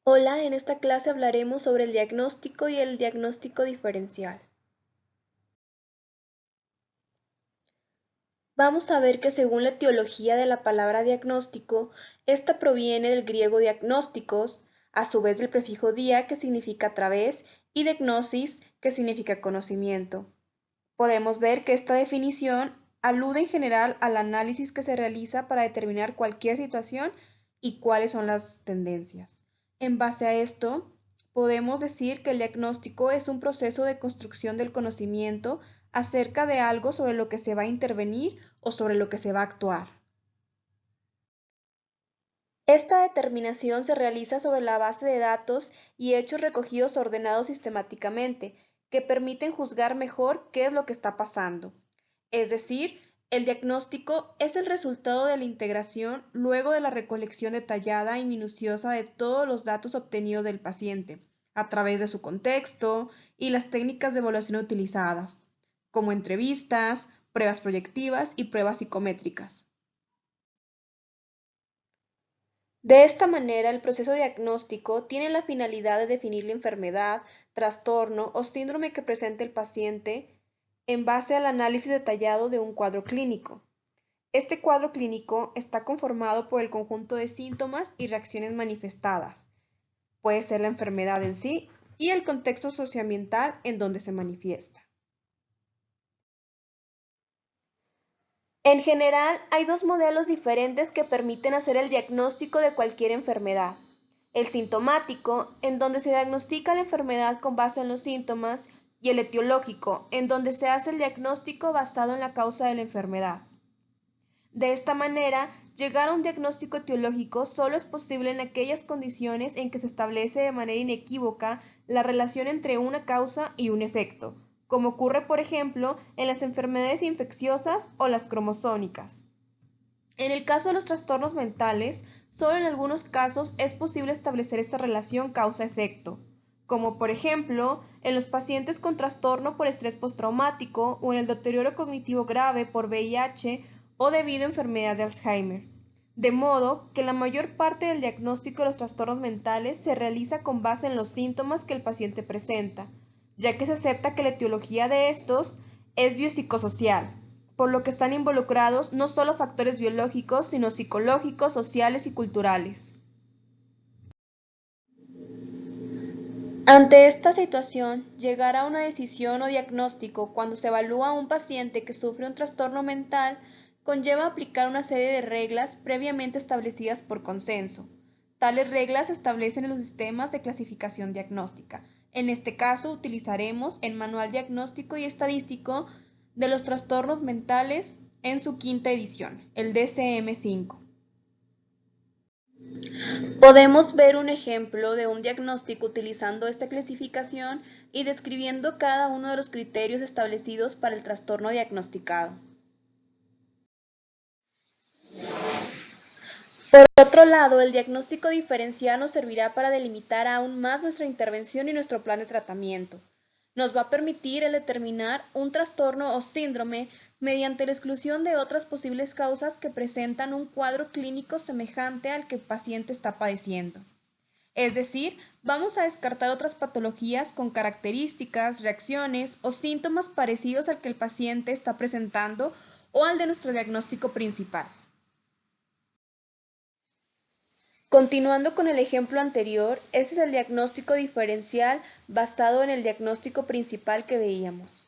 Hola, en esta clase hablaremos sobre el diagnóstico y el diagnóstico diferencial. Vamos a ver que según la etiología de la palabra diagnóstico, esta proviene del griego diagnósticos, a su vez del prefijo dia, que significa a través, y de gnosis, que significa conocimiento. Podemos ver que esta definición alude en general al análisis que se realiza para determinar cualquier situación y cuáles son las tendencias. En base a esto, podemos decir que el diagnóstico es un proceso de construcción del conocimiento acerca de algo sobre lo que se va a intervenir o sobre lo que se va a actuar. Esta determinación se realiza sobre la base de datos y hechos recogidos ordenados sistemáticamente, que permiten juzgar mejor qué es lo que está pasando. Es decir, el diagnóstico es el resultado de la integración luego de la recolección detallada y minuciosa de todos los datos obtenidos del paciente, a través de su contexto y las técnicas de evaluación utilizadas, como entrevistas, pruebas proyectivas y pruebas psicométricas. De esta manera, el proceso diagnóstico tiene la finalidad de definir la enfermedad, trastorno o síndrome que presenta el paciente en base al análisis detallado de un cuadro clínico. Este cuadro clínico está conformado por el conjunto de síntomas y reacciones manifestadas. Puede ser la enfermedad en sí y el contexto socioambiental en donde se manifiesta. En general, hay dos modelos diferentes que permiten hacer el diagnóstico de cualquier enfermedad. El sintomático, en donde se diagnostica la enfermedad con base en los síntomas, y el etiológico, en donde se hace el diagnóstico basado en la causa de la enfermedad. De esta manera, llegar a un diagnóstico etiológico solo es posible en aquellas condiciones en que se establece de manera inequívoca la relación entre una causa y un efecto, como ocurre por ejemplo en las enfermedades infecciosas o las cromosómicas. En el caso de los trastornos mentales, solo en algunos casos es posible establecer esta relación causa-efecto, como por ejemplo en los pacientes con trastorno por estrés postraumático o en el deterioro cognitivo grave por VIH o debido a enfermedad de Alzheimer. De modo que la mayor parte del diagnóstico de los trastornos mentales se realiza con base en los síntomas que el paciente presenta, ya que se acepta que la etiología de estos es biopsicosocial, por lo que están involucrados no solo factores biológicos, sino psicológicos, sociales y culturales. Ante esta situación, llegar a una decisión o diagnóstico cuando se evalúa a un paciente que sufre un trastorno mental conlleva aplicar una serie de reglas previamente establecidas por consenso. Tales reglas se establecen en los sistemas de clasificación diagnóstica. En este caso, utilizaremos el Manual Diagnóstico y Estadístico de los Trastornos Mentales en su quinta edición, el DCM-5. Podemos ver un ejemplo de un diagnóstico utilizando esta clasificación y describiendo cada uno de los criterios establecidos para el trastorno diagnosticado. Por otro lado, el diagnóstico diferencial nos servirá para delimitar aún más nuestra intervención y nuestro plan de tratamiento. Nos va a permitir el determinar un trastorno o síndrome mediante la exclusión de otras posibles causas que presentan un cuadro clínico semejante al que el paciente está padeciendo. Es decir, vamos a descartar otras patologías con características, reacciones o síntomas parecidos al que el paciente está presentando o al de nuestro diagnóstico principal. Continuando con el ejemplo anterior, ese es el diagnóstico diferencial basado en el diagnóstico principal que veíamos.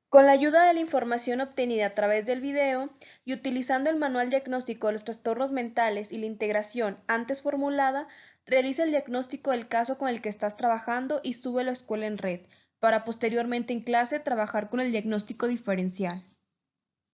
Con la ayuda de la información obtenida a través del video y utilizando el manual diagnóstico de los trastornos mentales y la integración antes formulada, realiza el diagnóstico del caso con el que estás trabajando y súbelo a escuela en red, para posteriormente en clase trabajar con el diagnóstico diferencial.